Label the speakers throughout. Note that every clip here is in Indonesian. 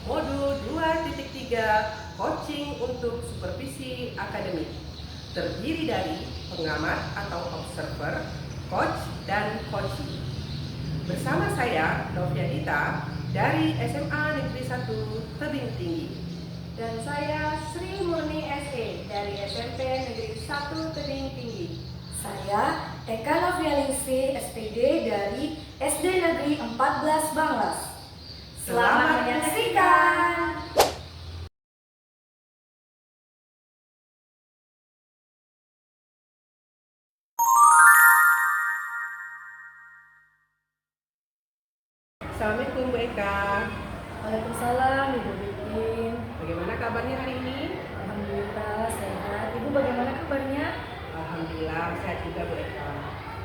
Speaker 1: Modul 2.3 Coaching untuk Supervisi Akademik terdiri dari pengamat atau observer, coach, dan coachee. Bersama saya, Novianita, dari SMA Negeri 1 Tebing Tinggi.
Speaker 2: Dan saya Sri Murni SE dari SMP Negeri 1 Tebing Tinggi.
Speaker 3: Saya Eka Novialisi SPD dari SD Negeri 14 Banglas.
Speaker 1: Selamat
Speaker 3: menyaksikan.
Speaker 1: Assalamualaikum Bu Eka.
Speaker 3: Waalaikumsalam Ibu Bikin.
Speaker 1: Bagaimana kabarnya hari ini?
Speaker 3: Alhamdulillah sehat. Ibu bagaimana kabarnya?
Speaker 1: Alhamdulillah sehat juga Bu Eka.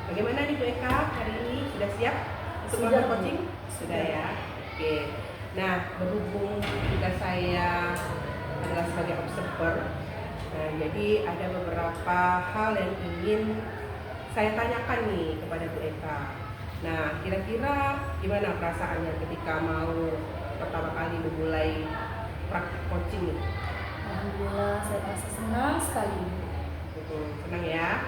Speaker 1: Bagaimana nih Bu Eka hari ini? Sudah siap untuk
Speaker 3: Sudah,
Speaker 1: melakukan
Speaker 3: Bu.
Speaker 1: coaching? Sudah ya. Oke. Nah, berhubung tugas saya adalah sebagai observer, jadi ada beberapa hal yang ingin saya tanyakan nih kepada Bu Eka. Nah, kira-kira gimana perasaannya ketika mau pertama kali memulai praktik coaching ini?
Speaker 3: Alhamdulillah saya merasa senang sekali.
Speaker 1: Senang ya?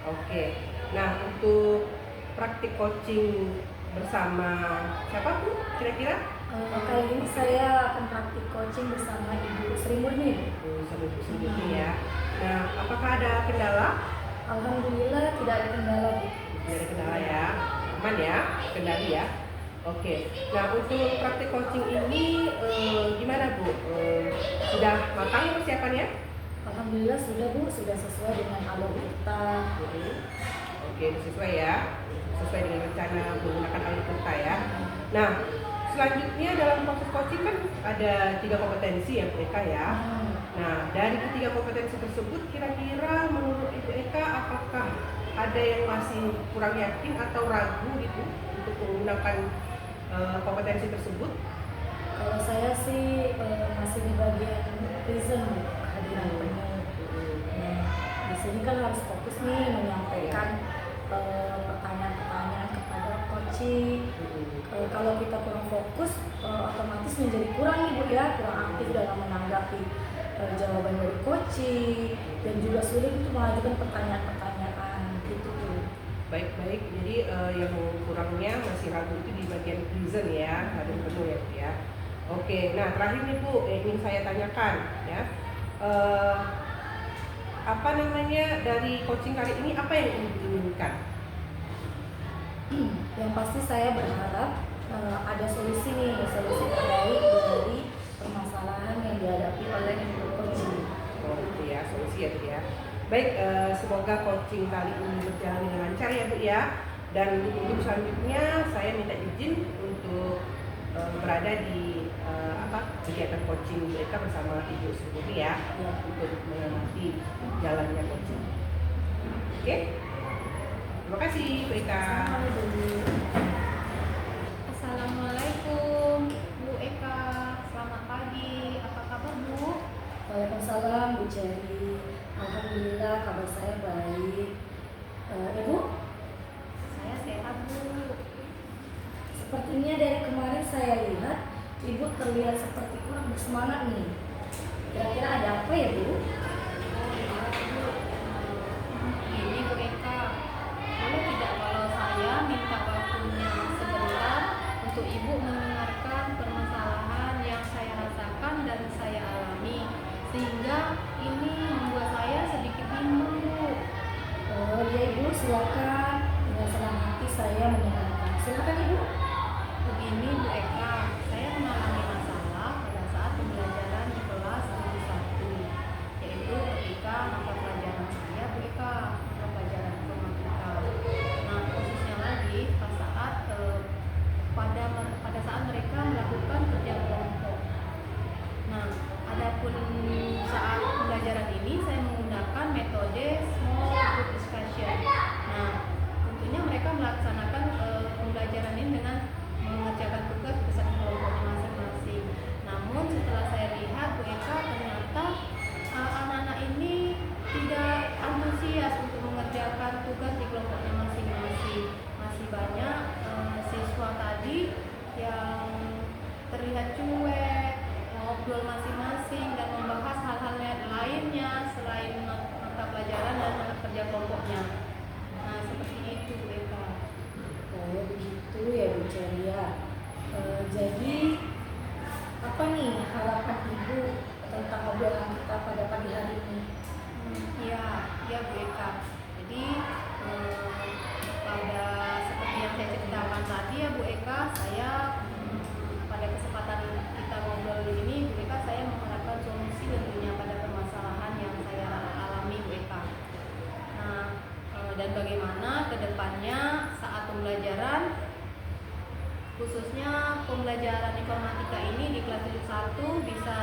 Speaker 1: Oke. Nah, untuk praktik coaching bersama siapa tuh kira-kira?
Speaker 3: Kali ini saya akan praktik coaching bersama Ibu Sri Murni.
Speaker 1: Sebelumnya ya. Nah, apakah ada kendala?
Speaker 3: Alhamdulillah tidak ada kendala, Bu.
Speaker 1: Tidak ada kendala ya. Aman ya, kendali ya. Oke. Nah, untuk praktik coaching ini gimana Bu? Sudah matang persiapannya?
Speaker 3: Alhamdulillah sudah, Bu, sudah sesuai dengan alur kita.
Speaker 1: Oke, sesuai ya. Sesuai dengan rencana menggunakan alur kita ya. Nah, selanjutnya dalam proses coaching kan ada 3 kompetensi ya Bu Eka ya. Nah, dari ketiga kompetensi tersebut kira-kira menurut Ibu Eka apakah ada yang masih kurang yakin atau ragu gitu untuk menggunakan kompetensi tersebut?
Speaker 3: Kalau saya sih masih di bagian present, Bu, kehadiran penuh. Nah, di sini kan harus fokus nih menyampaikan pertanyaan-pertanyaan kepada coaching. Kalau kita kurang fokus, otomatis menjadi kurang nih, Bu, ya, kurang aktif dalam menanggapi jawaban dari coaching dan juga sulit untuk mengajukan pertanyaan-pertanyaan gitu, Bu.
Speaker 1: Baik-baik, jadi yang kurangnya masih ragu itu di bagian present ya, hadir penuh ya Bu ya. Oke, nah terakhir nih Bu, ingin saya tanyakan ya, apa namanya dari coaching kali ini apa yang ingin diinginkan?
Speaker 3: Yang pasti saya berharap ada solusi terbaik dari permasalahan yang dihadapi oleh Ibu coaching.
Speaker 1: Oh gitu ya, solusi ya Bu ya. Baik, semoga coaching kali ini berjalan dengan lancar ya Bu ya. Dan untuk selanjutnya saya minta izin untuk berada di kegiatan coaching mereka bersama Ibu Sri ya, untuk mengamati jalannya coaching. Oke, terima kasih Bu Eka.
Speaker 2: Assalamualaikum Bu Eka, selamat pagi. Apa kabar Bu?
Speaker 3: Waalaikumsalam Bu Cherry. Alhamdulillah kabar saya baik. Ibu?
Speaker 2: Saya sehat Bu.
Speaker 3: Sepertinya dari kemarin saya lihat Ibu terlihat seperti kurang bersemangat nih. Kira-kira ada apa ya, Bu?
Speaker 2: Ini Bu Eka, boleh tidak kalau saya minta waktunya sebentar untuk Ibu mendengarkan permasalahan yang saya rasakan dan saya alami, sehingga ini membuat saya sedikit bingung Bu.
Speaker 3: Oh ya Ibu, silakan. Dengan senang hati saya mendengarkan. Silakan Ibu.
Speaker 2: Begini Bu Eka, saya mengalami masalah pada saat pembelajaran di kelas Negeri 1, yaitu ketika mata pelajaran saya Bu Eka, mata pelajaran informatika. Nah, khususnya lagi pada saat mereka melakukan kerja kelompok
Speaker 3: harapan Ibu tentang obrolan kita pada pagi hari ini?
Speaker 2: Iya, iya Bu Eka. Jadi pada seperti yang saya ceritakan tadi ya Bu Eka, saya pada kesempatan kita ngobrol ini Bu Eka, saya mengharapkan solusi tentunya pada permasalahan yang saya alami Bu Eka. Nah, dan bagaimana kedepannya saat pembelajaran, khususnya pembelajaran informatika ini di kelas 1 bisa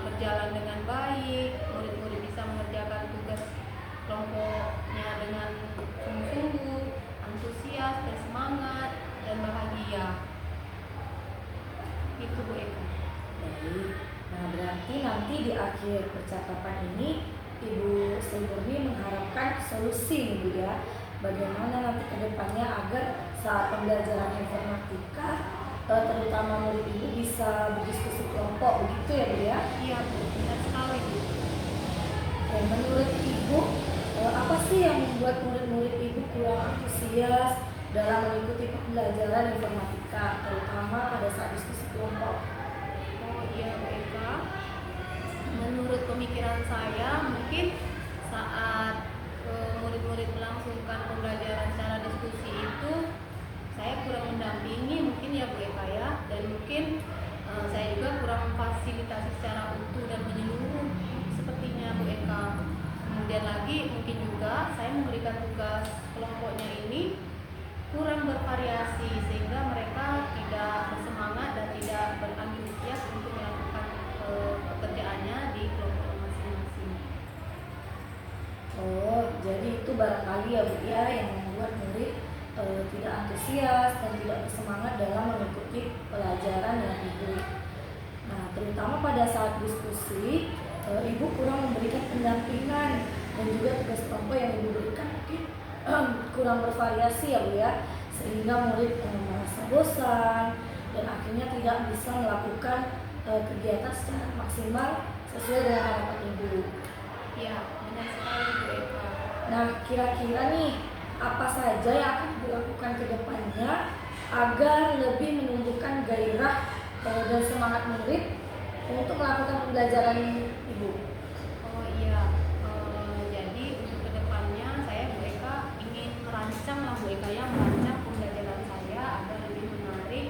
Speaker 2: berjalan dengan baik, murid-murid bisa mengerjakan tugas kelompoknya dengan sungguh-sungguh, antusias, bersemangat, dan bahagia. Itu Bu Eka.
Speaker 3: Baik, nah berarti nanti di akhir percakapan ini Ibu Sri Murni mengharapkan solusi nih Bu ya, bagaimana nanti kedepannya agar saat pembelajaran informatika terutama murid Ibu bisa berdiskusi kelompok, begitu ya Bu ya?
Speaker 2: Iya Bu, benar sekali Bu.
Speaker 3: Dan menurut Ibu, apa sih yang membuat murid-murid Ibu kurang antusias dalam mengikuti pembelajaran informatika, terutama pada saat diskusi kelompok?
Speaker 2: Oh iya Bu Eka, menurut pemikiran saya mungkin saat murid-murid melangsungkan pembelajaran secara diskusi itu saya kurang mendampingi mungkin ya Bu Eka ya, dan mungkin saya juga kurang memfasilitasi secara utuh dan menyeluruh sepertinya Bu Eka. Kemudian lagi mungkin juga saya memberikan tugas kelompoknya ini kurang bervariasi sehingga mereka tidak bersemangat dan tidak berantusias untuk melakukan pekerjaannya di kelompok masing-masing.
Speaker 3: Oh, jadi itu barangkali ya Bu ya yang membuat murid tidak antusias dan tidak bersemangat dalam mengikuti pelajaran yang diberi. Nah, terutama pada saat diskusi, Ibu kurang memberikan pendampingan dan juga tugas kelompok yang Ibu berikan mungkin kurang bervariasi ya Bu ya, sehingga murid merasa bosan dan akhirnya tidak bisa melakukan kegiatan secara maksimal sesuai dengan harapan Ibu.
Speaker 2: Ya, benar sekali Bu Eka.
Speaker 3: Nah, kira-kira nih apa saja yang akan dilakukan ke depannya agar lebih menumbuhkan gairah dan semangat murid untuk melakukan pembelajaran Ibu?
Speaker 2: Oh iya, jadi untuk kedepannya saya Bu Eka ingin merancang lah Bu Eka ya, merancang pembelajaran saya agar lebih menarik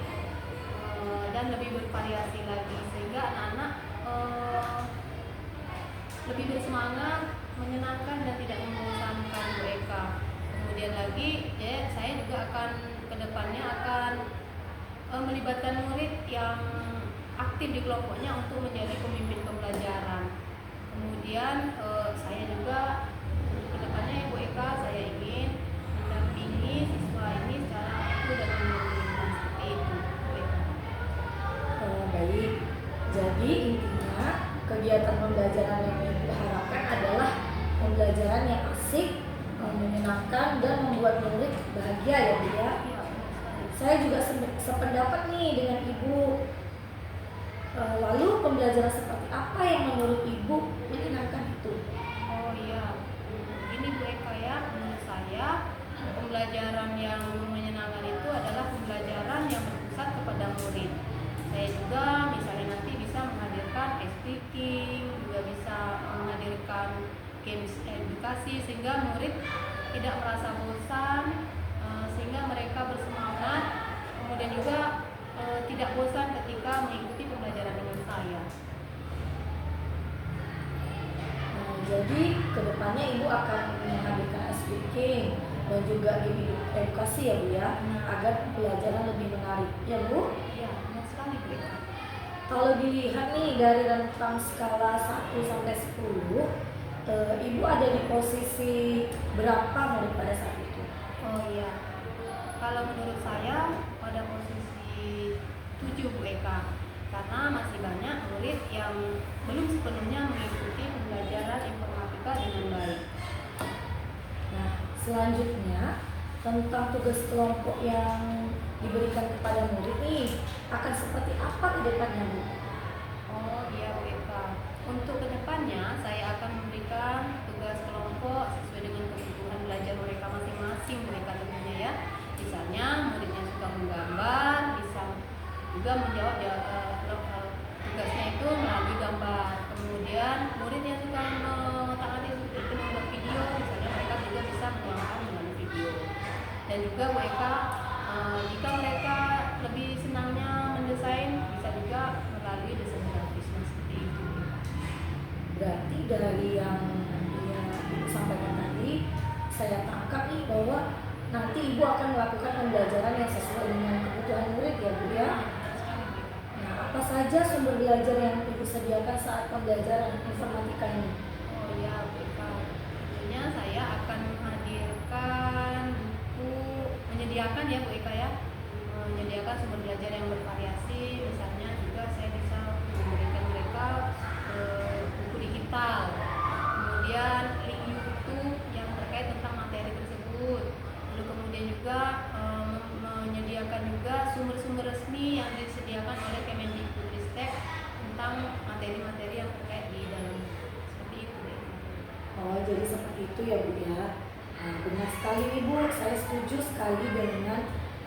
Speaker 2: dan lebih bervariasi lagi sehingga anak-anak lebih bersemangat, menyenangkan dan tidak membosankan Bu Eka. Kemudian lagi ya saya juga akan kedepannya akan melibatkan murid yang aktif di kelompoknya untuk menjadi pemimpin pembelajaran. Kemudian saya juga kedepannya ya Bu Eka, saya ingin mendampingi siswa ini secara aktif dan menyenangkan seperti itu Bu Eka.
Speaker 3: Baik, jadi intinya kegiatan pembelajaran yang Ibu harapkan adalah pembelajaran yang asik, menyenangkan dan membuat murid bahagia ya Bu ya. Saya juga sependapat nih dengan Ibu. Lalu pembelajaran seperti apa yang menurut Ibu menyenangkan itu?
Speaker 2: Oh iya, ini Bu Eka ya, menurut saya pembelajaran yang menyenangkan itu adalah pembelajaran yang berpusat kepada murid. Saya juga misalnya nanti bisa menghadirkan speaking, juga bisa menghadirkan games edukasi sehingga murid tidak merasa bosan, sehingga mereka bersemangat, kemudian juga tidak bosan ketika mengikuti pembelajaran dengan saya.
Speaker 3: Jadi kedepannya Ibu akan menghadirkan speaking dan juga game edukasi ya Bu ya, agar pembelajaran lebih menarik ya Bu.
Speaker 2: Ya, benar sekali Bu Eka.
Speaker 3: Kalau dilihat nih dari rentang skala 1 sampai 10, Ibu ada di posisi berapa murid pada saat itu?
Speaker 2: Oh iya, kalau menurut saya pada posisi 7 Bu Eka, karena masih banyak murid yang belum sepenuhnya mengikuti pembelajaran informatika dengan baik.
Speaker 3: Nah, selanjutnya tentang tugas kelompok yang diberikan kepada murid nih akan seperti apa ke depannya Bu?
Speaker 2: Oh iya Bu Eka, untuk kedepannya saya akan memberikan tugas kelompok sesuai dengan kebutuhan belajar mereka masing-masing Bu Eka tentunya ya. Misalnya muridnya suka menggambar, bisa juga menjawab tugasnya itu Dan juga Bu Eka, jika mereka lebih senangnya mendesain, bisa juga melalui desain grafis seperti itu.
Speaker 3: Berarti dari yang Ibu sampaikan tadi, saya tangkap nih bahwa nanti Ibu akan melakukan pembelajaran yang sesuai dengan kebutuhan murid ya Bu ya. Nah, apa saja sumber belajar yang Ibu sediakan saat pembelajaran informatika ini?
Speaker 2: Oh ya, Bu Eka. Tentunya saya akan menghadirkan buku, menyediakan ya Bu Eka ya, menyediakan sumber belajar yang bervariasi. Misalnya juga saya bisa memberikan mereka buku digital, kemudian link YouTube yang terkait tentang materi tersebut. Lalu kemudian juga menyediakan juga sumber-sumber resmi yang disediakan oleh Kemendikbudristek tentang materi-materi yang terkait di dalam. Seperti itu ya.
Speaker 3: Oh, jadi seperti itu ya Bu ya. Nah, benar sekali Ibu, saya setuju sekali dengan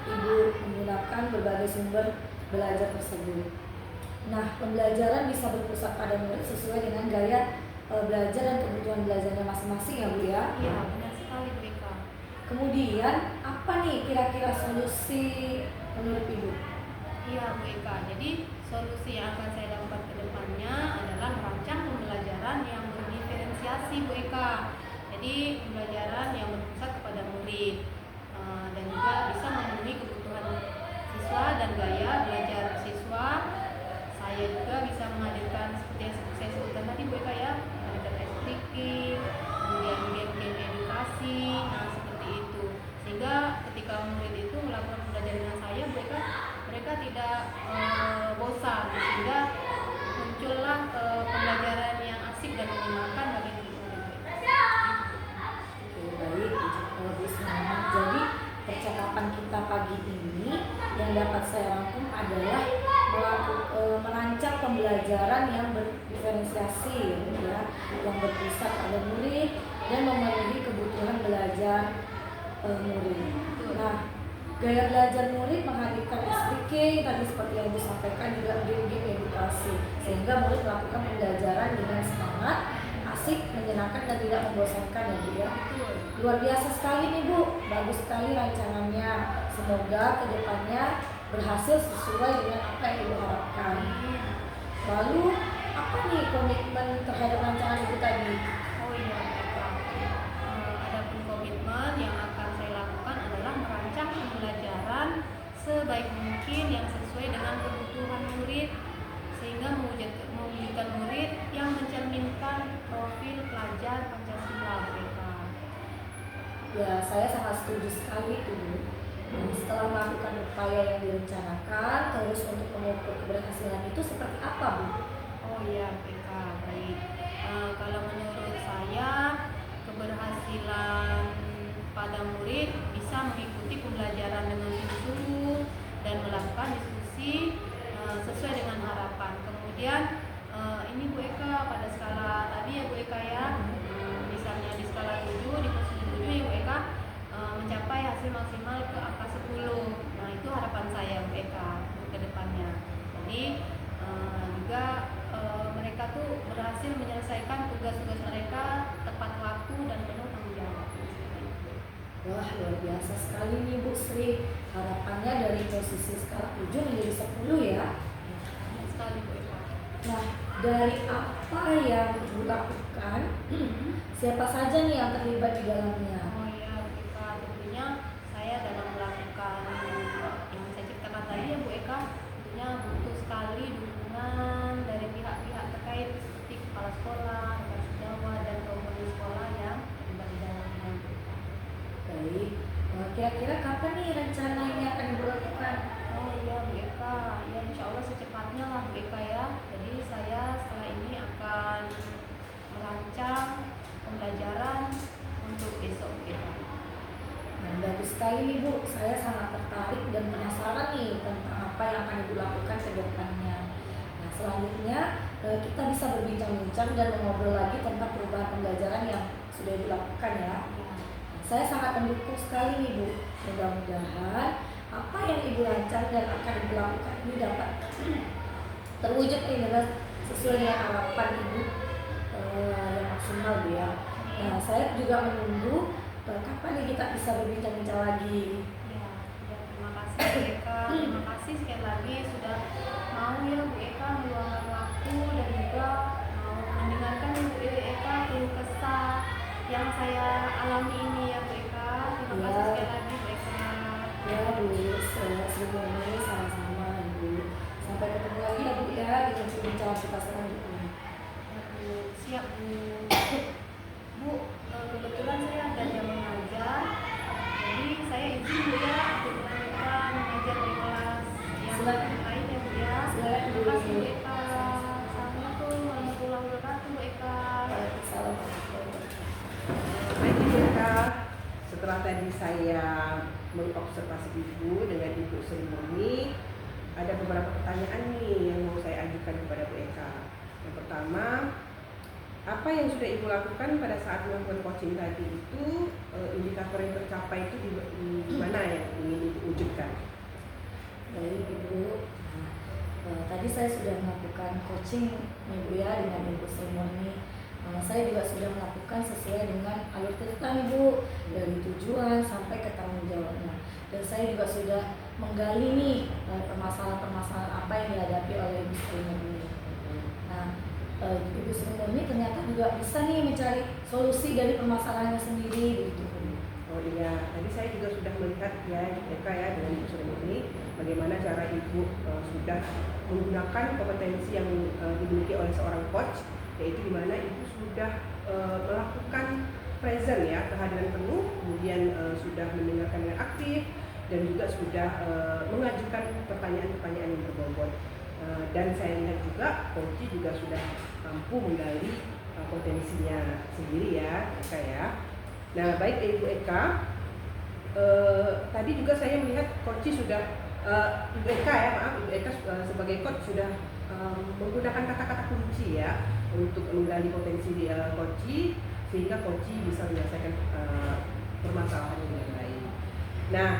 Speaker 3: Ibu menggunakan berbagai sumber belajar tersebut. Nah, pembelajaran bisa berpusat pada murid sesuai dengan gaya belajar dan kebutuhan belajarnya masing-masing ya Bu ya.
Speaker 2: Iya, benar sekali Bu Eka.
Speaker 3: Kemudian apa nih kira-kira solusi menurut Ibu?
Speaker 2: Iya Bu Eka, jadi solusi yang akan saya lakukan ke depannya adalah merancang pembelajaran yang berdiferensiasi Bu Eka. Jadi pembelajaran yang berpusat kepada murid dan juga bisa memenuhi kebutuhan siswa dan gaya belajar siswa. Saya juga bisa menghadirkan seperti yang saya sebutkan tadi Bu Eka ya, menghadirkan ice breaking, kemudian game-game edukasi, nah seperti itu. Sehingga ketika murid itu melakukan pembelajaran dengan saya, mereka tidak bosan, sehingga muncullah pembelajaran yang asik dan menyenangkan bagi murid.
Speaker 3: Oke, baik Bu Semangat. Jadi percakapan kita pagi ini yang dapat saya rangkum adalah merancang pembelajaran yang berdiferensiasi ya, yang berpusat pada murid dan memenuhi kebutuhan belajar murid. Nah, gaya belajar murid menghadirkan SPK tadi seperti yang disampaikan, juga game-game edukasi, sehingga murid melakukan pembelajaran dengan semangat, asik, menyenangkan dan tidak membosankan ya Bu ya. Luar biasa sekali nih Bu, bagus sekali rancangannya. Semoga kedepannya berhasil sesuai dengan apa yang Ibu harapkan. Lalu apa nih komitmen terhadap rancangan Ibu tadi?
Speaker 2: Oh iya, adapun komitmen yang akan saya lakukan adalah merancang pembelajaran sebaik mungkin yang sesuai dengan kebutuhan murid, sehingga mewujudkan murid yang mencerminkan profil pelajar Pancasila mereka.
Speaker 3: Ya, saya sangat setuju sekali itu Bu. Nah, setelah melakukan upaya yang direncanakan, terus untuk mengukur keberhasilan itu seperti apa Bu?
Speaker 2: Oh iya, mereka baik. Kalau menurut saya, keberhasilan pada murid bisa mengikuti pembelajaran dengan sungguh-sungguh dan melakukan diskusi sesuai dengan harapan. Kemudian ini Bu Eka pada skala tadi ya Bu Eka ya, misalnya di skala 7, di posisi 7 ya Bu Eka, mencapai hasil maksimal ke angka 10. Nah itu harapan saya Bu Eka untuk kedepannya. Jadi juga mereka tuh berhasil menyelesaikan tugas-tugas mereka tepat waktu dan penuh tanggung jawab.
Speaker 3: Wah, luar biasa sekali nih Bu Sri. Harapannya dari posisi skala 7 menjadi 10 ya.
Speaker 2: Sekali Bu Eka.
Speaker 3: Nah, dari apa yang Ibu lakukan, siapa saja nih yang terlibat di dalamnya?
Speaker 2: Oh iya Bu Eka, tentunya saya dalam melakukan yang saya ceritakan tadi ya Bu Eka, tentunya butuh sekali dukungan dari pihak-pihak terkait seperti kepala sekolah, rekan sejawat dan komponen sekolah yang terlibat di dalamnya.
Speaker 3: Baik, kira-kira kapan nih rencana ini akan Ibu lakukan?
Speaker 2: Oh iya Bu Eka, ya insya Allah secepatnya lah Bu Eka ya. Jadi saya setelah ini akan merancang pembelajaran untuk besok Bu Eka.
Speaker 3: Nah, bagus sekali nih Bu, saya sangat tertarik dan penasaran nih tentang apa yang akan Ibu lakukan ke depannya. Nah, selanjutnya kita bisa berbincang-bincang dan mengobrol lagi tentang perubahan pembelajaran yang sudah Ibu lakukan ya. Saya sangat mendukung sekali nih Bu. Mudah-mudahan apa yang Ibu rancang dan akan Ibu lakukan ini dapat terwujud nih dengan sesuai dengan harapan Ibu yang maksimal Bu ya. Nah, saya juga menunggu kapan nih kita bisa berbincang-bincang lagi?
Speaker 2: Ya, ya, terima kasih Bu Eka. Terima kasih sekali lagi sudah mau ya Bu Eka meluangkan waktu dan juga mau mendengarkan Bu Eka keluh kesah yang saya alami ini ya Bu Eka. Terima kasih sekali lagi Bu Eka.
Speaker 3: Ya Bu, sebelumnya sama-sama Ibu. Sampai ketemu lagi ya Bu ya di bincang kita selanjutnya.
Speaker 2: Ya, Bu. Siap Bu. Bu, kebetulan saya ada jam mengajar, jadi saya izin Bu ya untuk melanjutkan mengajar di kelas yang
Speaker 3: Silakan.
Speaker 2: lain ya Bu ya.
Speaker 3: Silakan, Bu.
Speaker 2: Terima kasih Bu Eka. Assalamualaikum warahmatullahi wabarakatuh Bu Eka.
Speaker 3: Waalaikumsalam.
Speaker 1: Baik Ibu Eka, setelah tadi saya mengobservasi Ibu dengan Ibu Sri Murni, ada beberapa pertanyaan nih yang mau saya ajukan kepada Bu Eka. Yang pertama, apa yang sudah Ibu lakukan pada saat melakukan coaching tadi itu, indikator yang tercapai itu di mana yang ingin Ibu wujudkan?
Speaker 3: Baik Ibu, tadi saya sudah melakukan coaching Ibu ya dengan Ibu Sri Murni. Saya juga sudah melakukan sesuai dengan alur cerita Ibu, dari tujuan sampai ke tanggung jawabnya. Dan saya juga sudah menggali nih permasalahan-permasalahan apa yang dihadapi oleh Ibu Sri Murni. Nah, Ibu Sri Murni ternyata juga bisa nih mencari solusi dari permasalahannya sendiri gitu.
Speaker 1: Oh iya, tadi saya juga sudah melihat ya Ibu Eka ya dengan Ibu Sri Murni bagaimana cara Ibu sudah menggunakan kompetensi yang dimiliki oleh seorang coach, yaitu di mana Ibu sudah melakukan present ya, kehadiran penuh, kemudian sudah mendengarkan dengan aktif dan juga sudah mengajukan pertanyaan-pertanyaan yang berbobot. Dan saya lihat juga coach juga sudah mampu menggali potensinya sendiri ya, Eka ya. Nah, baik Ibu Eka, tadi juga saya melihat coach sudah Ibu Eka ya, maaf Ibu Eka sebagai coach sudah menggunakan kata-kata kunci ya untuk menggali potensi coach sehingga coach bisa menyelesaikan permasalahan dengan baik. Nah,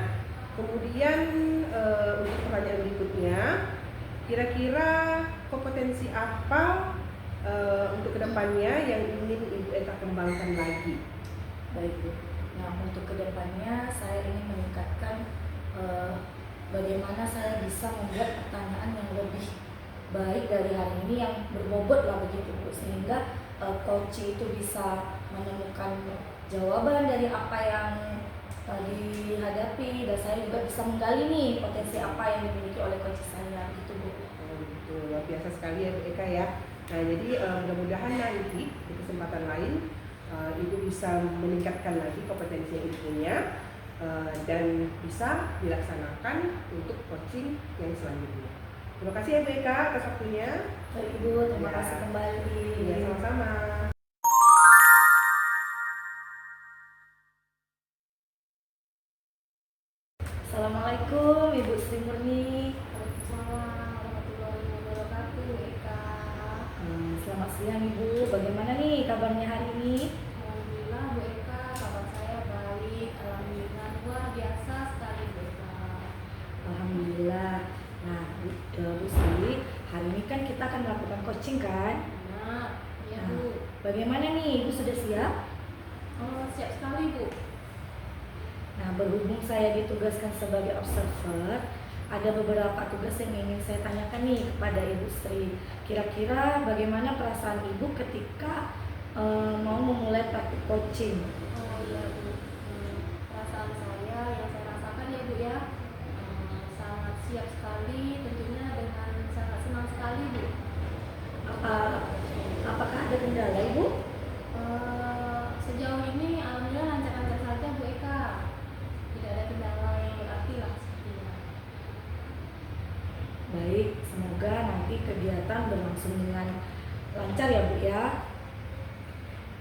Speaker 1: kemudian untuk pertanyaan berikutnya, kira-kira kompetensi apa untuk kedepannya yang ingin Ibu Eka kembangkan lagi?
Speaker 3: Baik Bu. Nah, untuk kedepannya saya ingin meningkatkan bagaimana saya bisa membuat pertanyaan yang lebih baik dari hari ini yang berbobot lah begitu Bu, sehingga coach itu bisa menemukan jawaban dari apa yang dihadapi, dan saya juga bisa menggali nih potensi apa yang dimiliki oleh coach saya gitu Bu.
Speaker 1: Itu luar biasa sekali ya Bu Eka ya. Nah, jadi mudah-mudahan nanti di kesempatan lain Ibu bisa meningkatkan lagi kompetensi yang Ibu punya dan bisa dilaksanakan untuk coaching yang selanjutnya. Terima kasih ya Bu Eka atas waktunya.
Speaker 3: Baik Ibu, terima kasih kembali.
Speaker 1: Ya, sama-sama.
Speaker 3: Assalamualaikum Ibu Sri Murni.
Speaker 2: Waalaikumsalam warahmatullahi wabarakatuh Bu Eka.
Speaker 3: Selamat siang Ibu, bagaimana nih kabarnya hari ini?
Speaker 2: Alhamdulillah Bu Eka, kabar saya baik. Alhamdulillah luar biasa sekali Bu Eka.
Speaker 3: Alhamdulillah. Nah, Bu Sri, hari ini kan kita akan melakukan coaching kan?
Speaker 2: Nah, ya
Speaker 3: Nah,
Speaker 2: Bu.
Speaker 3: bagaimana nih Ibu, sudah siap?
Speaker 2: Oh, siap sekali Bu.
Speaker 3: Nah, berhubung saya ditugaskan sebagai observer, ada beberapa tugas yang ingin saya tanyakan nih kepada Ibu Sri. Kira-kira bagaimana perasaan Ibu ketika mau memulai praktik coaching?
Speaker 2: Oh iya Bu. Perasaan saya yang saya rasakan ya Bu ya, sangat siap sekali, tentunya dengan sangat senang sekali Bu.
Speaker 3: Apakah ada kendala Ibu?
Speaker 2: Sejauh ini alhamdulillah lancar-lancar saja Bu Eka. Tidak ada kendala yang berarti lah sepertinya.
Speaker 3: Baik, semoga nanti kegiatan berlangsung dengan lancar ya Bu ya.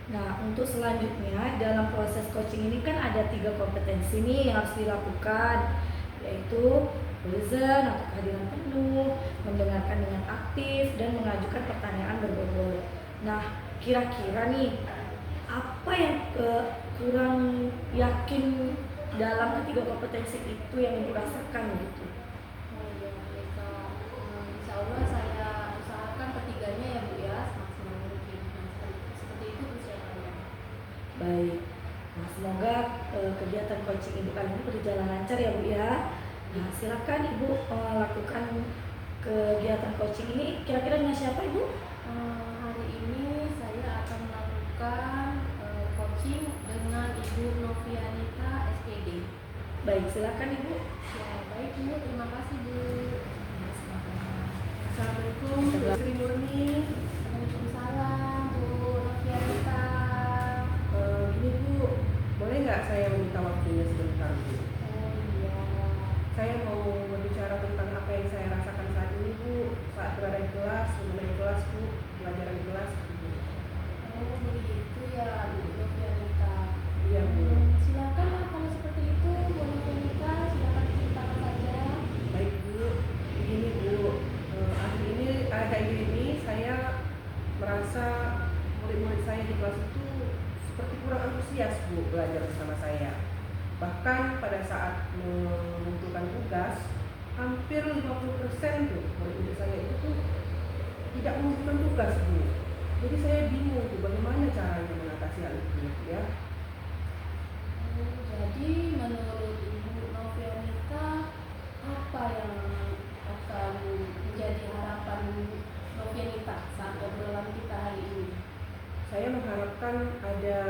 Speaker 3: Nah, untuk selanjutnya dalam proses coaching ini kan ada 3 kompetensi nih yang harus dilakukan, yaitu present atau kehadiran penuh, mendengarkan dengan aktif, dan mengajukan pertanyaan berbobot. Nah, kira-kira nih apa yang kurang yakin dalam ketiga kompetensi itu yang Ibu rasakan gitu?
Speaker 2: Oh iya Bu Eka. Insya Allah saya usahakan ketiganya ya Bu ya, semaksimal mungkin. Nah, seperti itu persiapannya.
Speaker 3: Baik, nah semoga kegiatan coaching Ibu kali ini berjalan lancar ya Bu ya. Nah, silakan Ibu lakukan kegiatan coaching ini kira-kira dengan siapa Ibu?
Speaker 2: Hari ini saya akan melakukan coaching dengan Ibu Novianita SPD.
Speaker 3: Baik, silakan Ibu.
Speaker 2: Ya, baik Bu, terima kasih Bu.
Speaker 1: Assalamualaikum, Bu Sri Murni.
Speaker 2: Waalaikumsalam Bu Novianita.
Speaker 1: Gini Bu, boleh nggak saya meminta waktunya sebentar Bu?
Speaker 2: Oh iya.
Speaker 1: Saya mau berbicara tentang apa yang saya rasakan saat ini Bu, saat berada di kelas, mengenai kelas Bu, pelajaran di kelas Bu.
Speaker 2: Oh begitu ya Bu Novianita.
Speaker 1: Iya Bu.
Speaker 2: Silakan lah kalau seperti itu Bu Novianita, silakan ceritakan saja.
Speaker 1: Baik Bu, begini Bu, akhir ini saya merasa murid-murid saya di kelas itu seperti kurang antusias Bu belajar bersama saya. Bahkan pada saat mengumpulkan tugas, hampir 50% tuh murid-murid saya itu tuh tidak mengumpulkan tugas Bu. Jadi saya bingung tuh bagaimana caranya mengatasi hal itu ya.
Speaker 2: Jadi menurut Ibu Novianita, apa yang akan menjadi harapan Novianita saat obrolan kita hari ini?
Speaker 1: Saya mengharapkan ada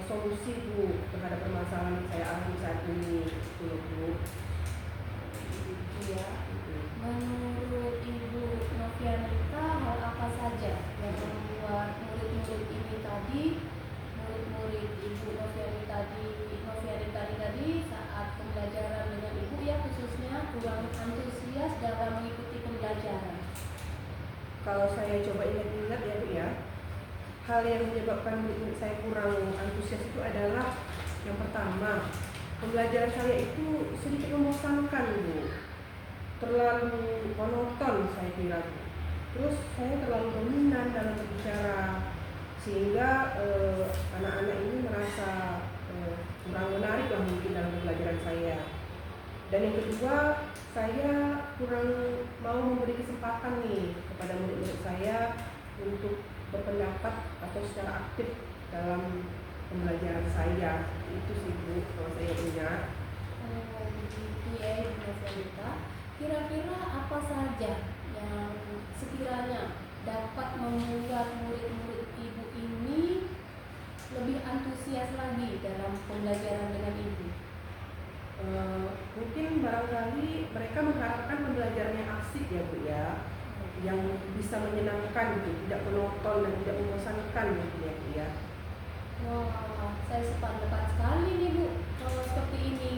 Speaker 1: solusi Bu terhadap permasalahan yang saya alami saat ini gitu loh, Bu.
Speaker 2: Ya, menurut Ibu Novianita, hal apa saja yang membuat murid-murid ini tadi, murid-murid Ibu Novianita tadi saat pembelajaran dengan Ibu ya khususnya kurang antusias dalam mengikuti pembelajaran?
Speaker 1: Kalau saya coba ingat-ingat ya Bu ya, hal yang menyebabkan murid-murid saya kurang antusias itu adalah yang pertama, pembelajaran saya itu sedikit membosankan Bu, terlalu monoton saya kira Bu. Terus saya terlalu dominan dalam berbicara sehingga anak-anak ini merasa kurang menarik lah mungkin dalam pembelajaran saya. Dan yang kedua, saya kurang mau memberi kesempatan nih kepada murid-murid saya untuk berpendapat atau secara aktif dalam pembelajaran saya. Itu sih Bu, kalau saya ingat.
Speaker 2: Oh, begitu ya Ibu Novianita. Kira-kira apa saja yang sekiranya dapat membuat murid-murid Ibu ini lebih antusias lagi dalam pembelajaran dengan Ibu?
Speaker 1: Mungkin barangkali mereka mengharapkan pembelajaran yang asik ya Bu ya, yang bisa menyenangkan gitu, tidak monoton dan tidak membosankan gitu ya Bu ya.
Speaker 2: Wah, saya sepakat sekali nih Bu kalau seperti ini.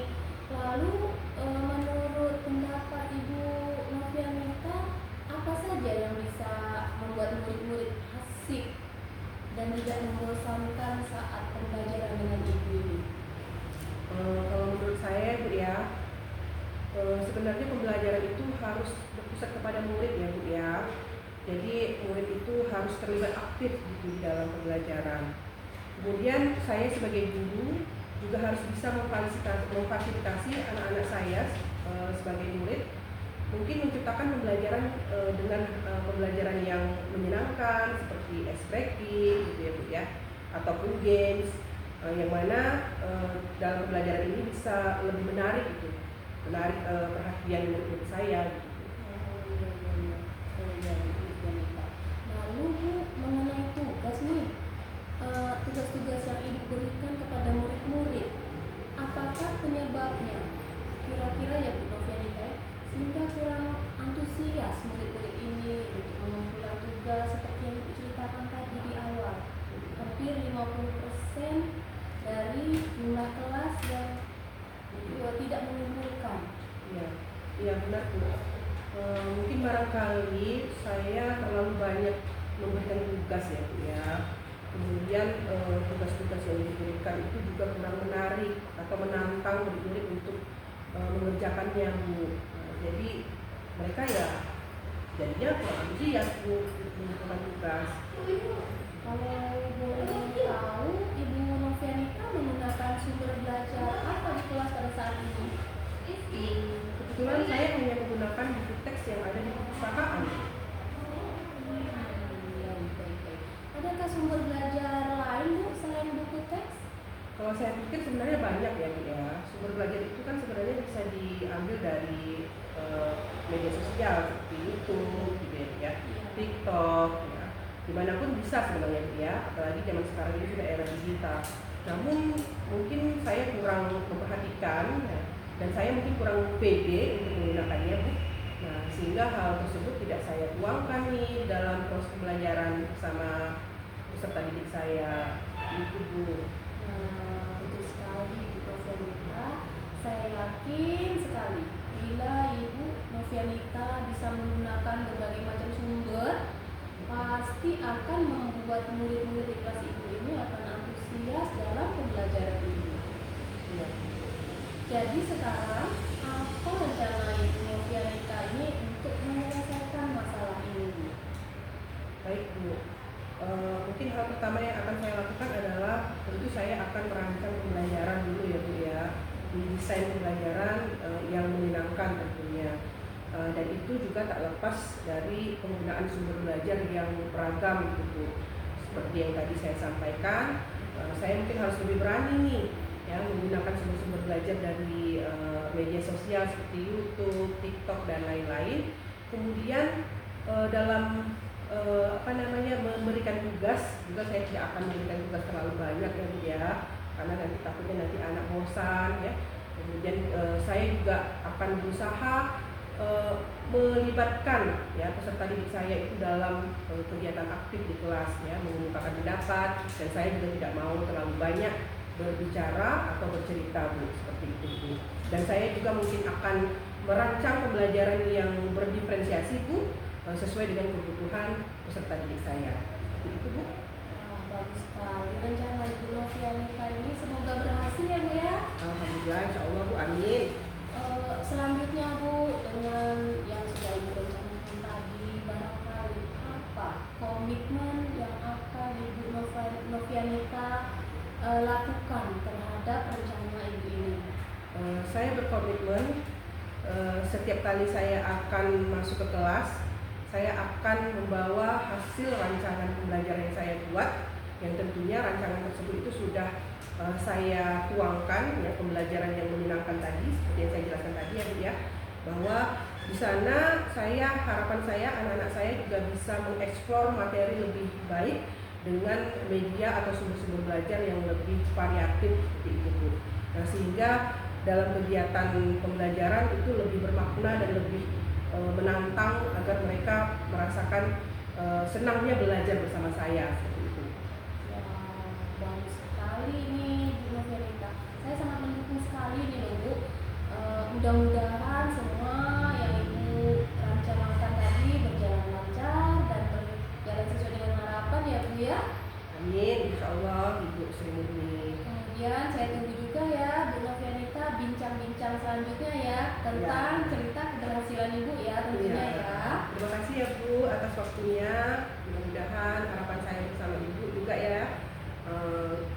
Speaker 2: Lalu menurut pendapat Ibu Novianita, apa saja yang bisa membuat murid-murid asik dan tidak membosankan saat pembelajaran dengan Ibu ini?
Speaker 1: Kalau menurut saya Bu ya, sebenarnya pembelajaran itu harus berpusat kepada murid ya Bu ya. Jadi murid itu harus terlibat aktif gitu di dalam pembelajaran. Kemudian saya sebagai guru juga harus bisa memfasilitasi anak-anak saya sebagai murid, mungkin menciptakan pembelajaran dengan pembelajaran yang menyenangkan seperti ice breaking gitu ya Bu ya, ataupun games yang mana dalam pembelajaran ini bisa lebih menarik gitu, menarik perhatian murid-murid saya gitu.
Speaker 2: Lalu Bu, mengenai tugas nih, tugas-tugas yang Ibu berikan kepada murid-murid, apakah penyebabnya kira-kira ya Bu Novianita sehingga kurang antusias murid-murid ini untuk mengumpulkan tugas seperti yang Ibu ceritakan tadi di awal? Hampir 50% dari jumlah kelas yang tidak mengumpulkan.
Speaker 1: Iya benar Bu. Mungkin barangkali saya terlalu banyak memberikan tugas ya Bu ya. Kemudian tugas-tugas yang diberikan itu juga kurang menarik atau menantang murid-murid untuk mengerjakannya Bu. Jadi mereka ya jadinya kurang antusias Bu mengumpulkan tugas.
Speaker 2: Kalau boleh tahu, Ibu Novianita menggunakan sumber belajar apa di kelas pada saat ini?
Speaker 1: Kebetulan saya hanya menggunakan buku teks yang ada di perpustakaan.
Speaker 2: Adakah sumber belajar lain Bu selain buku teks?
Speaker 1: Kalau saya pikir sebenarnya sebenarnya banyak ya Bu ya. Sumber belajar itu kan sebenarnya bisa diambil dari media sosial seperti YouTube, gitu ya, TikTok, ya. Dimanapun bisa sebenarnya Bu ya. Apalagi zaman sekarang ini sudah era digital. Namun mungkin saya kurang memperhatikan ya, dan saya mungkin kurang pede untuk menggunakannya Bu. Nah, sehingga hal tersebut tidak saya tuangkan nih dalam proses pembelajaran bersama peserta didik saya. Itu Bu.
Speaker 3: Betul sekali Ibu Novianita. Saya yakin sekali bila Ibu Novianita bisa menggunakan berbagai macam sumber, pasti akan membuat murid-murid di kelas Ibu ini akan antusias dalam pembelajaran ini.
Speaker 1: Ya.
Speaker 3: Jadi sekarang apa rencana Ibu Novianita ini untuk menyelesaikan masalah ini, Bu?
Speaker 1: Baik Bu. Mungkin hal pertama yang akan saya lakukan adalah tentu saya akan merancang pembelajaran dulu ya Bu ya, mendesain pembelajaran yang menyenangkan tentunya, dan itu juga tak lepas dari penggunaan sumber belajar yang beragam gitu Bu. Seperti yang tadi saya sampaikan, saya mungkin harus lebih berani nih ya menggunakan sumber-sumber belajar dari media sosial seperti YouTube, TikTok dan lain-lain. Kemudian dalam memberikan tugas juga saya tidak akan memberikan tugas terlalu banyak ya Bu ya, karena nanti takutnya nanti anak bosan ya. Kemudian saya juga akan berusaha melibatkan ya peserta didik saya itu dalam kegiatan aktif di kelas ya, mengungkapkan pendapat, dan saya juga tidak mau terlalu banyak berbicara atau bercerita Bu, seperti itu Bu. Dan saya juga mungkin akan merancang pembelajaran yang berdiferensiasi Bu, sesuai dengan kebutuhan peserta didik saya. Seperti itu Bu.
Speaker 3: Bagus sekali rencana Ibu Novianita ini, semoga berhasil ya Bu ya.
Speaker 1: Alhamdulillah, insya Allah Bu, amin.
Speaker 3: Selanjutnya Bu, dengan yang sudah Ibu rencanakan tadi, barangkali apa komitmen yang akan Ibu Novianita lakukan terhadap rencana Ibu ini?
Speaker 1: Saya berkomitmen setiap kali saya akan masuk ke kelas, saya akan membawa hasil rancangan pembelajaran yang saya buat, yang tentunya rancangan tersebut itu sudah saya tuangkan ya, pembelajaran yang menyenangkan tadi seperti yang saya jelaskan tadi ya Bu ya, bahwa di sana harapan saya anak-anak saya juga bisa mengeksplor materi lebih baik dengan media atau sumber-sumber belajar yang lebih variatif seperti itu Bu. Nah, sehingga dalam kegiatan pembelajaran itu lebih bermakna dan lebih menantang agar mereka merasakan senangnya belajar bersama saya seperti itu.
Speaker 3: Ya, bagus sekali nih Bu Novianita. Saya sangat mendukung sekali nih loh Bu. Mudah-mudahan semua yang Ibu rencanakan tadi berjalan lancar dan berjalan sesuai dengan harapan ya Bu ya.
Speaker 1: Amin, insya Allah Ibu Sri Murni.
Speaker 3: Kemudian saya tunggu juga ya Bu Novianita bincang-bincang selanjutnya ya tentang cerita keberhasilan Ibu ya tentunya ya.
Speaker 1: Terima kasih ya Bu atas waktunya. Mudah-mudahan harapan saya bersama Ibu juga ya,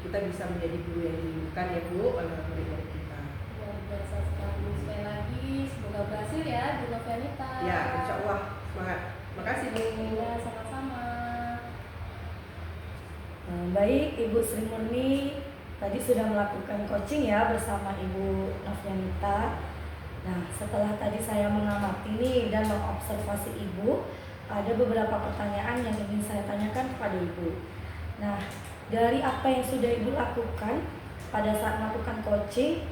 Speaker 1: kita bisa menjadi guru yang diinginkan ya Bu oleh murid-murid kita.
Speaker 3: Luar biasa sekali. Sekali lagi semoga berhasil ya Bu Novianita.
Speaker 1: Ya, insya Allah, semangat. Makasih Bu.
Speaker 3: Ya, sama-sama. Baik, Ibu Sri Murni tadi sudah melakukan coaching ya bersama Ibu Novianita. Nah, setelah tadi saya mengamati nih dan mengobservasi Ibu, ada beberapa pertanyaan yang ingin saya tanyakan kepada Ibu. Nah, dari apa yang sudah Ibu lakukan pada saat melakukan coaching,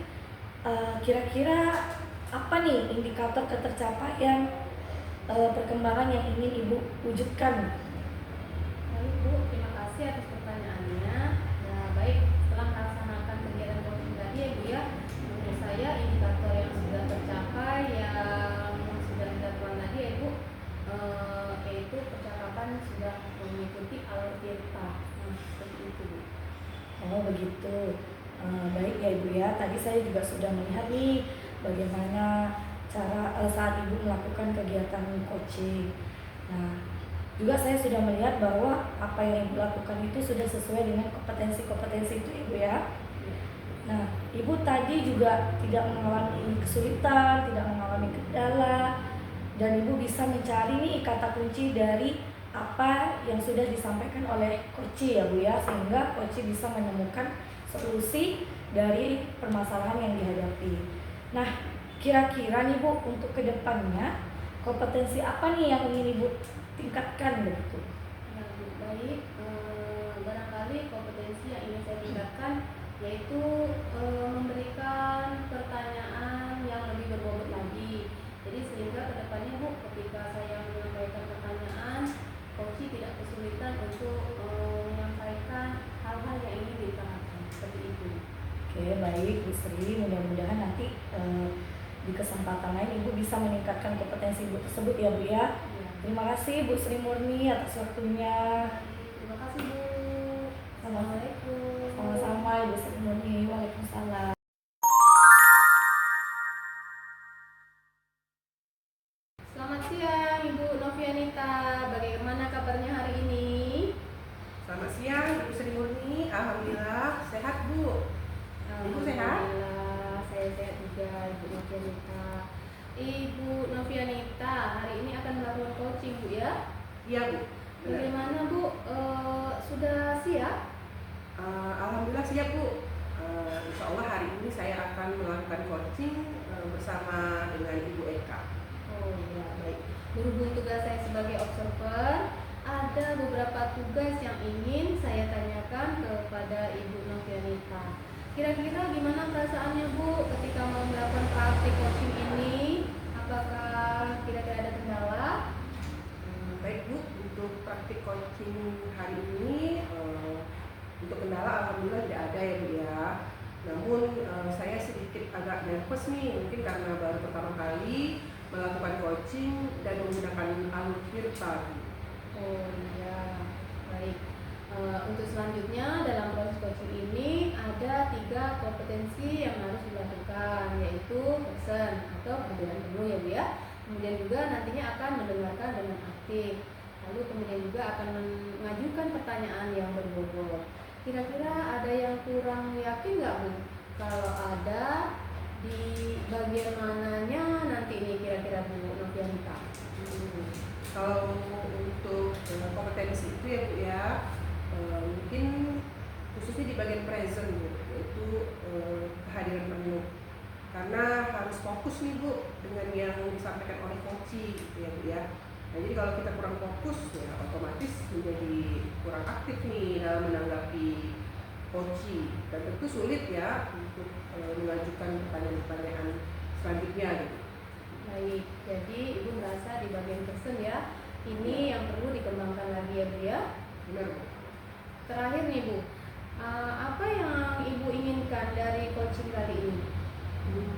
Speaker 3: kira-kira apa nih indikator ketercapaian perkembangan yang ingin Ibu wujudkan?
Speaker 2: Baik Bu, terima kasih atas pertanyaannya. Nah, baik, setelah melaksanakan kegiatan coaching tadi ya Bu ya, menurut saya indikator yang sudah tercapai yang sudah dilakukan tadi ya Bu, yaitu percakapan sudah mengikuti alur tirta. Nah, seperti itu Bu.
Speaker 3: Oh begitu. Baik ya Ibu ya, tadi saya juga sudah melihat nih bagaimana cara saat Ibu melakukan kegiatan coaching. Nah, juga saya sudah melihat bahwa apa yang Ibu lakukan itu sudah sesuai dengan kompetensi-kompetensi itu Ibu ya. Nah, Ibu tadi juga tidak mengalami kesulitan, tidak mengalami kendala, dan Ibu bisa mencari nih kata kunci dari apa yang sudah disampaikan oleh coach ya Bu ya, sehingga coach bisa menemukan solusi dari permasalahan yang dihadapi. Nah, kira-kira nih Bu, untuk kedepannya kompetensi apa nih yang ingin Ibu tingkatkan begitu?
Speaker 2: Ya, Bu, baik. Barangkali kompetensi yang ingin saya tingkatkan yaitu memberikan pertanyaan yang lebih berbobot lagi. Jadi sehingga kedepannya Bu, ketika saya menyampaikan pertanyaan, coach tidak kesulitan untuk menyampaikan hal-hal yang ingin ditanyakan seperti itu.
Speaker 3: Oke, baik Bu Sri, mudah-mudahan nanti di kesempatan lain Ibu bisa meningkatkan kompetensi Ibu tersebut ya Bu ya.
Speaker 2: Ya.
Speaker 3: Terima kasih Bu Sri Murni atas waktunya.
Speaker 2: Terima kasih Bu.
Speaker 3: Sama-sama.
Speaker 2: Assalamualaikum.
Speaker 3: Sama-sama Ibu Sri Murni. Waalaikumsalam.
Speaker 2: Selamat siang Ibu Novianita. Bagaimana kabarnya hari ini?
Speaker 1: Selamat siang Ibu Sri Murni, alhamdulillah sehat Bu. Ibu sehat?
Speaker 2: Alhamdulillah, saya sehat juga Ibu Novianita. Ibu Novianita hari ini akan melakukan coaching Bu ya?
Speaker 1: Iya Bu.
Speaker 2: Bagaimana Bu? Sudah siap?
Speaker 1: Alhamdulillah siap Bu. Insya Allah hari ini saya akan melakukan coaching bersama dengan Ibu Eka.
Speaker 2: Oh ya, baik. Berhubung tugas saya sebagai observer, ada beberapa tugas yang ingin saya tanyakan kepada Ibu Novianita. Kira-kira gimana perasaannya Bu ketika mau melakukan praktik coaching ini? Apakah kira-kira ada kendala?
Speaker 1: Baik Bu, untuk praktik coaching hari ini untuk kendala alhamdulillah tidak ada ya Bu ya. Namun saya sedikit agak nervous nih, mungkin karena baru pertama kali melakukan coaching dan menggunakan alur virtual.
Speaker 2: Oh iya, baik. Untuk selanjutnya dalam proses coaching ini ada 3 kompetensi yang harus dilakukan, yaitu person atau perbedaan penuh ya Bu ya. Kemudian juga nantinya akan mendengarkan dengan aktif. Lalu kemudian juga akan mengajukan pertanyaan yang berbobot. Kira-kira ada yang kurang yakin nggak Bu? Kalau ada, di bagian mananya nanti ini kira-kira Bu Novianita?
Speaker 1: Kalau untuk kompetensi itu ya Bu ya, mungkin khususnya di bagian present Bu, yaitu kehadiran penuh. Karena harus fokus nih Bu dengan yang disampaikan oleh coach ya Bu ya. Nah, jadi kalau kita kurang fokus ya otomatis menjadi kurang aktif nih dalam menanggapi coach, dan tentu sulit ya untuk mengajukan pertanyaan-pertanyaan selanjutnya gitu.
Speaker 2: Baik, jadi Ibu merasa di bagian person ya, ini yang perlu dikembangkan lagi ya Bu ya.
Speaker 1: Benar Bu.
Speaker 2: Terakhir nih Bu, apa yang Ibu inginkan dari coaching kali ini?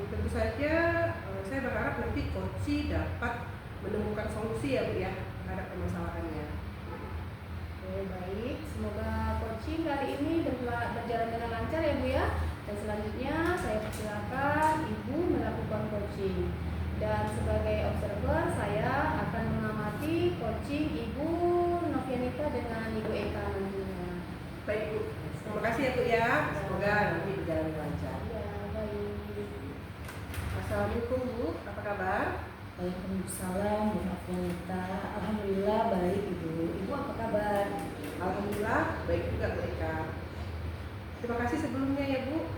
Speaker 1: Tentu saja saya berharap nanti coach dapat menemukan solusi ya Bu ya terhadap permasalahannya.
Speaker 2: Oke, baik. Semoga coaching kali ini berjalan dengan lancar ya Bu ya. Dan selanjutnya saya persilakan Ibu melakukan coaching. Dan sebagai observer saya akan mengamati coaching Ibu Novianita dengan Ibu Eka nantinya.
Speaker 1: Baik Bu, terima kasih ya Bu ya. Semoga nanti berjalan lancar.
Speaker 2: Ya, baik.
Speaker 1: Assalamualaikum Bu, apa kabar?
Speaker 3: Waalaikumsalam Bu Novianita. Alhamdulillah baik Ibu. Ibu apa kabar?
Speaker 1: Alhamdulillah baik juga Bu Eka. Terima kasih sebelumnya ya Bu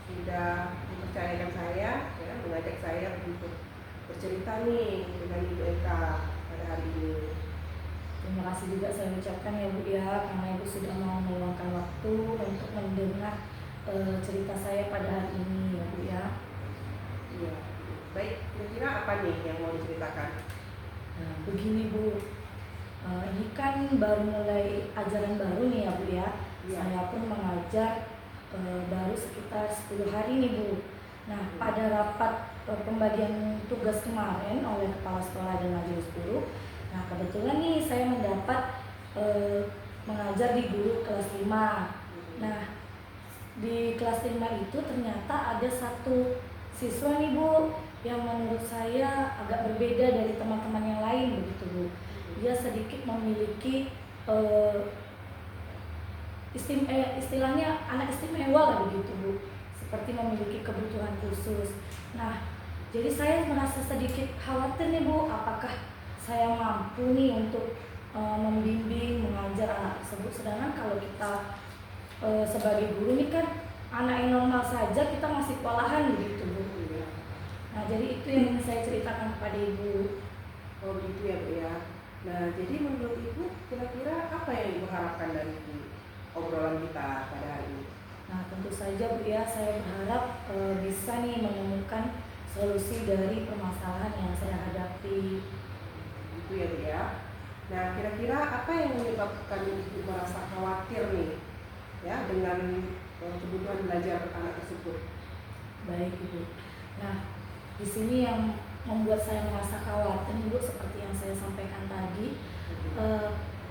Speaker 1: sudah mempercayakan saya ya, mengajak saya untuk bercerita nih dengan Ibu Eka pada hari ini.
Speaker 3: Terima kasih juga saya ucapkan ya Bu ya, karena Ibu sudah mau meluangkan waktu untuk mendengar cerita saya pada hari ini ya Bu ya.
Speaker 1: Iya. Baik, kira-kira apa nih yang mau diceritakan?
Speaker 3: Nah, begini Bu, ini kan baru mulai ajaran baru nih ya Bu ya.
Speaker 1: Iya.
Speaker 3: Saya pun mengajar baru sekitar 10 hari nih Bu. Nah, pada rapat pembagian tugas kemarin oleh Kepala Sekolah dan Majelis Guru, nah kebetulan nih saya mendapat mengajar di guru kelas 5. Nah, di kelas 5 itu ternyata ada satu siswa nih Bu yang menurut saya agak berbeda dari teman-teman yang lain begitu Bu. Dia sedikit memiliki istilahnya anak istimewa lah begitu Bu, seperti memiliki kebutuhan khusus. Nah, jadi saya merasa sedikit khawatir nih Bu, apakah saya mampu nih untuk membimbing, mengajar anak tersebut. Sedangkan kalau kita sebagai guru ini kan anak yang normal saja kita masih kewalahan begitu Bu. Nah jadi itu yang ingin saya ceritakan kepada Ibu.
Speaker 1: Oh begitu ya Bu ya. Nah jadi menurut Ibu kira-kira apa yang Ibu harapkan dari obrolan kita pada hari ini?
Speaker 3: Nah tentu saja Bu ya, saya berharap bisa nih menemukan solusi dari permasalahan yang saya hadapi.
Speaker 1: Itu ya Bu ya. Nah kira-kira apa yang menyebabkan Ibu merasa khawatir nih ya dengan kebutuhan belajar anak tersebut?
Speaker 3: Baik Ibu. Nah di sini yang membuat saya merasa khawatir Ibu seperti yang saya sampaikan tadi,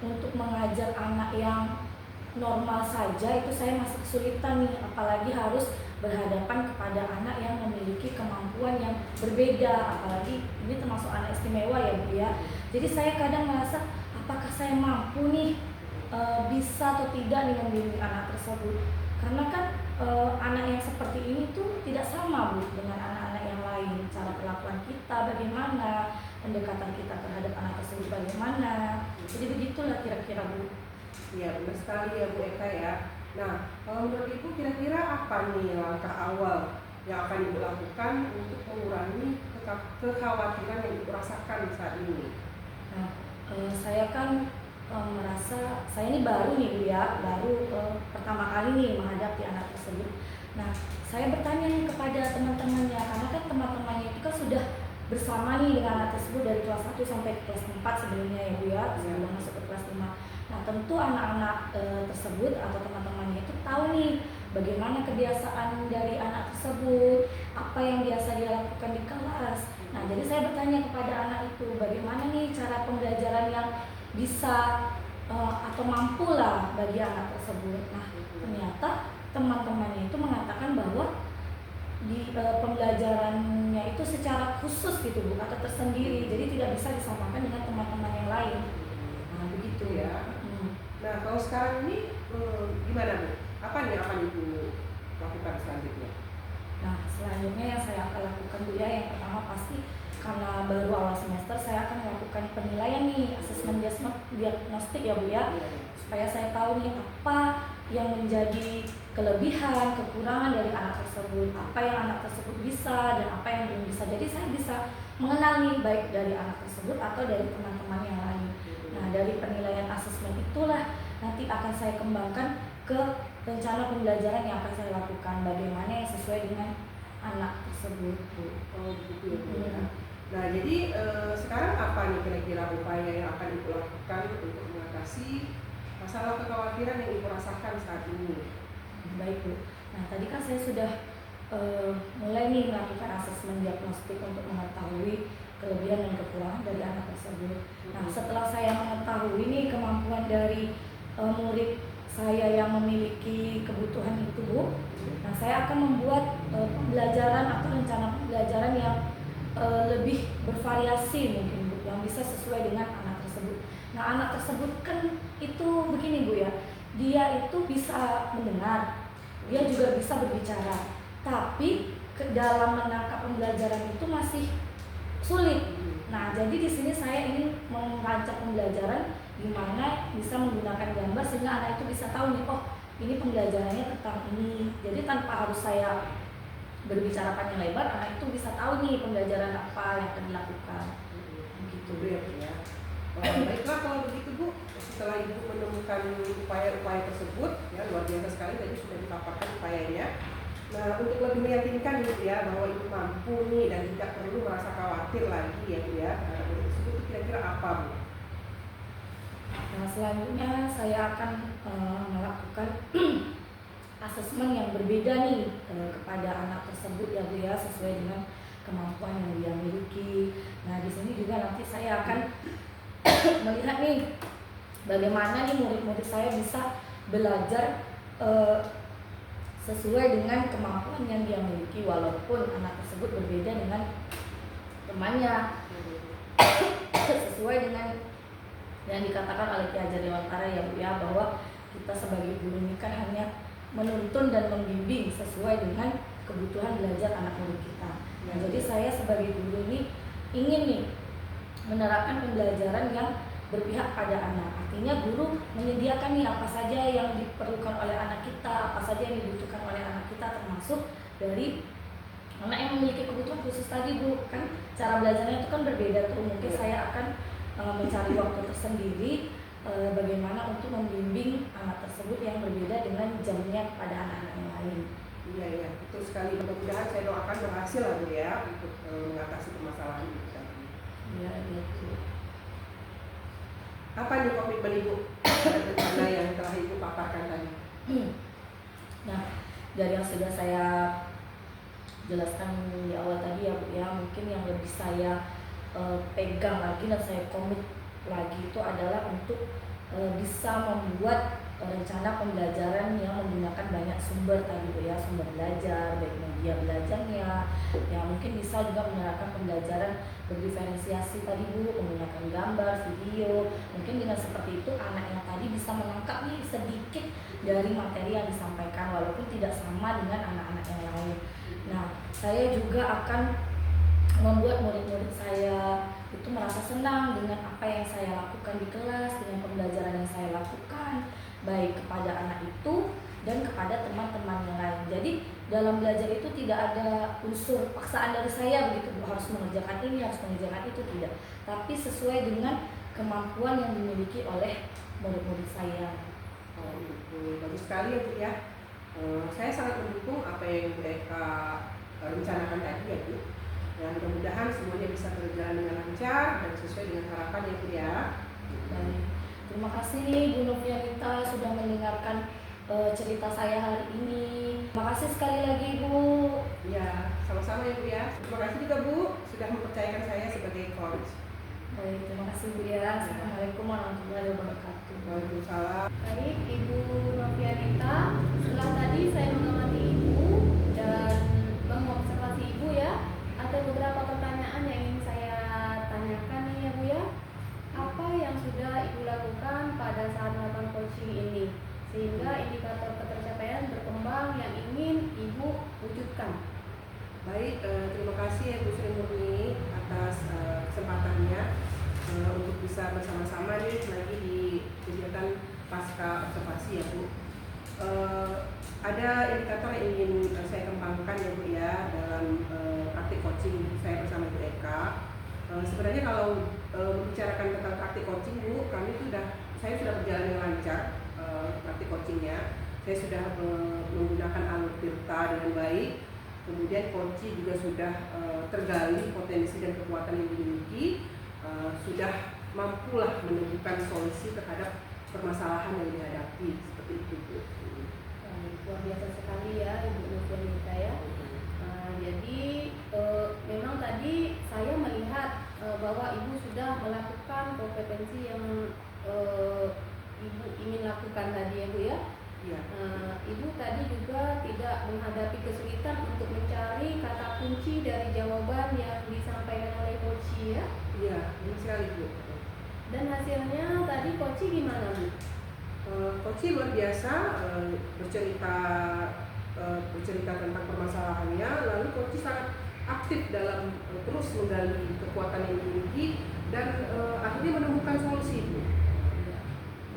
Speaker 3: untuk mengajar anak yang normal saja itu saya masih kesulitan nih, apalagi harus berhadapan kepada anak yang memiliki kemampuan yang berbeda, apalagi ini termasuk anak istimewa ya Bu ya. Jadi saya kadang merasa apakah saya mampu nih bisa atau tidak nih membimbing anak tersebut, karena kan anak yang seperti ini tuh tidak sama Bu dengan anak-anak yang lain. Cara perlakuan kita bagaimana, pendekatan kita terhadap anak tersebut bagaimana, jadi begitulah kira-kira Bu.
Speaker 1: Iya benar sekali ya Bu Eka ya. Nah kalau menurut Ibu kira-kira apa nih langkah awal yang akan Ibu lakukan untuk mengurangi kekhawatiran yang Ibu rasakan saat ini?
Speaker 3: Nah, saya kan merasa saya ini baru nih Bu ya, baru pertama kali nih menghadapi anak tersebut. Nah, saya bertanya nih kepada teman-temannya, karena kan teman-temannya itu kan sudah bersama nih dengan anak tersebut dari kelas 1 sampai kelas 4 sebelumnya ya Bu ya, sebelum masuk ke kelas 5. Nah, tentu anak-anak tersebut atau teman-temannya itu tahu nih bagaimana kebiasaan dari anak tersebut, apa yang biasa dia lakukan di kelas. Nah, jadi saya bertanya kepada anak itu, bagaimana nih cara pembelajaran yang bisa atau mampu lah bagi anak tersebut. Nah, ternyata teman-temannya itu mengatakan bahwa di pembelajarannya itu secara khusus gitu Bu, atau tersendiri, jadi tidak bisa disamakan dengan teman-teman yang lain. Nah, begitu
Speaker 1: Ya. Nah kalau sekarang ini gimana Bu? Apa nih akan Ibu lakukan selanjutnya?
Speaker 3: Nah, selanjutnya yang saya akan lakukan Bu ya, yang pertama pasti karena baru awal semester saya akan melakukan penilaian nih, asesmen diagnostik ya Bu ya, supaya saya tahu nih apa yang menjadi kelebihan, kekurangan dari anak tersebut, apa yang anak tersebut bisa dan apa yang belum bisa. Jadi saya bisa mengenal nih baik dari anak tersebut atau dari teman-teman yang lain. Nah, dari penilaian asesmen itulah nanti akan saya kembangkan ke rencana pembelajaran yang akan saya lakukan, bagaimana yang sesuai dengan anak tersebut.
Speaker 1: Oh gitu ya Bu ya. Nah jadi sekarang apa nih kira-kira upaya yang akan Ibu lakukan untuk mengatasi masalah kekhawatiran yang Ibu rasakan saat ini?
Speaker 3: Baik Bu. Nah tadi kan saya sudah mulai nih melakukan asesmen diagnostik untuk mengetahui kelebihan dan kekurangan dari anak tersebut. Nah setelah saya mengetahui nih kemampuan dari murid saya yang memiliki kebutuhan itu Bu, nah saya akan membuat pembelajaran atau rencana pembelajaran yang lebih bervariasi mungkin Bu, yang bisa sesuai dengan anak tersebut. Nah anak tersebut kan itu begini Bu ya, dia itu bisa mendengar, dia juga bisa berbicara, tapi dalam menangkap pembelajaran itu masih sulit. Nah jadi di sini saya ingin merancang pembelajaran di mana bisa menggunakan gambar sehingga anak itu bisa tahu nih, oh ini pembelajarannya tentang ini. Jadi tanpa harus saya berbicara panjang lebar, anak itu bisa tahu nih pembelajaran apa yang akan dilakukan. Begitu
Speaker 1: ya. Baiklah kalau begitu Bu, setelah Ibu menemukan upaya-upaya tersebut, ya luar biasa sekali tadi sudah dipaparkan upayanya. Nah untuk lebih meyakinkan Bu ya bahwa Ibu mampu nih dan tidak perlu merasa khawatir lagi ya Bu ya terhadap murid tersebut, kira-kira apa Bu?
Speaker 3: Nah selanjutnya saya akan melakukan asesmen yang berbeda nih kepada anak tersebut ya Bu ya, sesuai dengan kemampuan yang dia miliki. Nah di sini juga nanti saya akan melihat nih bagaimana nih murid-murid saya bisa belajar sesuai dengan kemampuan yang dia miliki, walaupun anak tersebut berbeda dengan temannya. Sesuai dengan yang dikatakan oleh Ki Hajar Dewantara ya Bu ya, bahwa kita sebagai guru ini kan hanya menuntun dan membimbing sesuai dengan kebutuhan belajar anak murid kita. Nah, jadi saya sebagai guru ini ingin nih menerapkan pembelajaran yang berpihak pada anak. Artinya guru menyediakan nih apa saja yang diperlukan oleh anak kita, apa saja yang dibutuhkan oleh anak kita kita termasuk dari anak yang memiliki kebutuhan khusus tadi Bu. Kan cara belajarnya itu kan berbeda tuh. Mungkin saya akan mencari waktu tersendiri bagaimana untuk membimbing anak tersebut yang berbeda dengan jamnya pada anak-anak yang lain.
Speaker 1: Iya, iya, betul sekali. Mudah-mudahan saya doakan berhasil lah Bu ya untuk mengatasi permasalahan itu tadi.
Speaker 3: Iya, gitu.
Speaker 1: Apa nih komitmen Ibu rencana yang telah Ibu paparkan tadi?
Speaker 3: Nah, dari yang sudah saya jelaskan di awal tadi ya Bu ya, mungkin yang lebih saya pegang lagi dan saya komit lagi itu adalah untuk bisa membuat rencana pembelajaran yang menggunakan banyak sumber tadi Bu ya, sumber belajar, baik media belajarnya, ya mungkin bisa juga menerapkan pembelajaran berdiferensiasi tadi Bu, menggunakan gambar, video. Mungkin dengan seperti itu anak yang tadi bisa menangkap nih sedikit dari materi yang disampaikan walaupun tidak sama dengan anak-anak yang lain. Nah, saya juga akan membuat murid-murid saya itu merasa senang dengan apa yang saya lakukan di kelas, dengan pembelajaran yang saya lakukan, baik kepada anak itu dan kepada teman-teman yang lain. Jadi dalam belajar itu tidak ada unsur paksaan dari saya begitu, harus mengerjakan ini, harus mengerjakan itu, tidak. Tapi sesuai dengan kemampuan yang dimiliki oleh murid-murid saya.
Speaker 1: Oh, itu bagus sekali ya Bu ya. Saya sangat mendukung apa yang mereka rencanakan tadi ya Bu. Dan mudah-mudahan semuanya bisa berjalan dengan lancar dan sesuai dengan harapan ya Bu ya.
Speaker 3: Baik. Terima kasih nih Bu Novianita sudah mendengarkan cerita saya hari ini. Terima kasih sekali lagi Bu.
Speaker 1: Ya, sama-sama ya Bu ya. Terima kasih juga Bu sudah mempercayakan saya sebagai coach.
Speaker 3: Baik, terima kasih Bu ya. Assalamualaikum warahmatullahi wabarakatuh.
Speaker 1: Waalaikumsalam.
Speaker 2: Baik, Ibu Novianita, setelah tadi saya mengamati Ibu dan mengobservasi Ibu ya, ada beberapa pertanyaan yang ingin saya tanyakan nih ya Bu ya. Apa yang sudah Ibu lakukan pada saat melakukan coaching ini sehingga indikator ketercapaian berkembang yang ingin Ibu wujudkan?
Speaker 1: Baik, terima kasih ya Bu Sri Murni atas kesempatannya untuk bisa bersama-sama nih lagi di kegiatan pasca observasi ya Bu. Ada indikator yang ingin saya kembangkan ya Bu ya dalam praktik coaching saya bersama Bu Eka. Sebenarnya kalau membicarakan tentang praktik coaching Bu, saya sudah berjalan dengan lancar praktik coachingnya. Saya sudah menggunakan alur Tirta dengan baik. Kemudian coaching juga sudah tergali potensi dan kekuatan yang dimiliki, sudah mampulah menemukan solusi terhadap permasalahan yang dihadapi seperti itu Bu.
Speaker 2: Luar biasa sekali ya Ibu Novianita ya. Jadi memang tadi saya melihat bahwa Ibu sudah melakukan kompetensi yang Ibu ingin lakukan tadi ya Bu ya.
Speaker 1: Iya.
Speaker 2: Ibu tadi juga tidak menghadapi kesulitan untuk mencari kata kunci dari jawaban yang disampaikan oleh coach ya.
Speaker 1: Iya, benar sekali Bu.
Speaker 2: Dan hasilnya tadi coach gimana Bu?
Speaker 1: Coach luar biasa bercerita tentang permasalahannya, lalu coach sangat aktif dalam terus menggali kekuatan yang dimiliki dan akhirnya menemukan solusi Bu.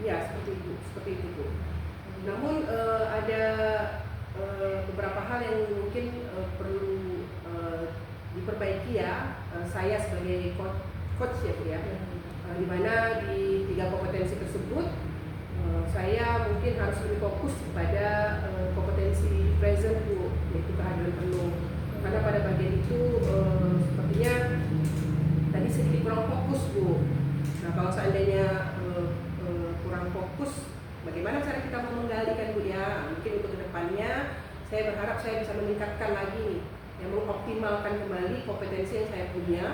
Speaker 1: Iya, seperti itu Bu. Namun ada beberapa hal yang mungkin perlu diperbaiki ya. Saya sebagai coach ya Bu ya, di mana di 3 kompetensi tersebut saya mungkin harus lebih fokus pada kompetensi present Bu, yaitu kehadiran penuh. Karena pada bagian itu sepertinya tadi sedikit kurang fokus Bu. Nah kalau seandainya kurang fokus, bagaimana cara kita mengendalikan Bu ya? Mungkin untuk kedepannya saya berharap saya bisa meningkatkan lagi nih, yang mengoptimalkan kembali kompetensi yang saya punya.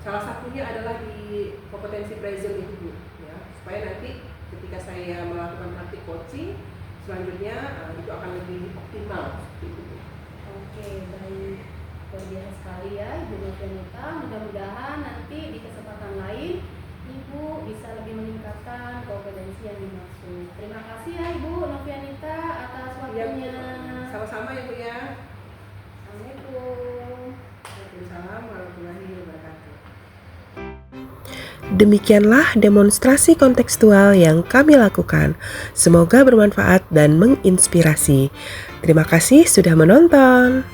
Speaker 1: Salah satunya adalah di kompetensi present itu Bu, ya, supaya nanti ketika saya melakukan praktik coaching selanjutnya itu akan lebih optimal seperti itu Bu.
Speaker 2: Oke, baik. Luar biasa sekali ya Ibu Novianita. Mudah-mudahan nanti di kesempatan lain Ibu bisa lebih meningkatkan kompetensi yang dimaksud. Terima kasih ya Ibu Novianita atas waktunya.
Speaker 1: Sama-sama ya Bu ya.
Speaker 2: Assalamualaikum.
Speaker 1: Waalaikumsalam warahmatullahi wabarakatuh.
Speaker 4: Demikianlah demonstrasi kontekstual yang kami lakukan. Semoga bermanfaat dan menginspirasi. Terima kasih sudah menonton.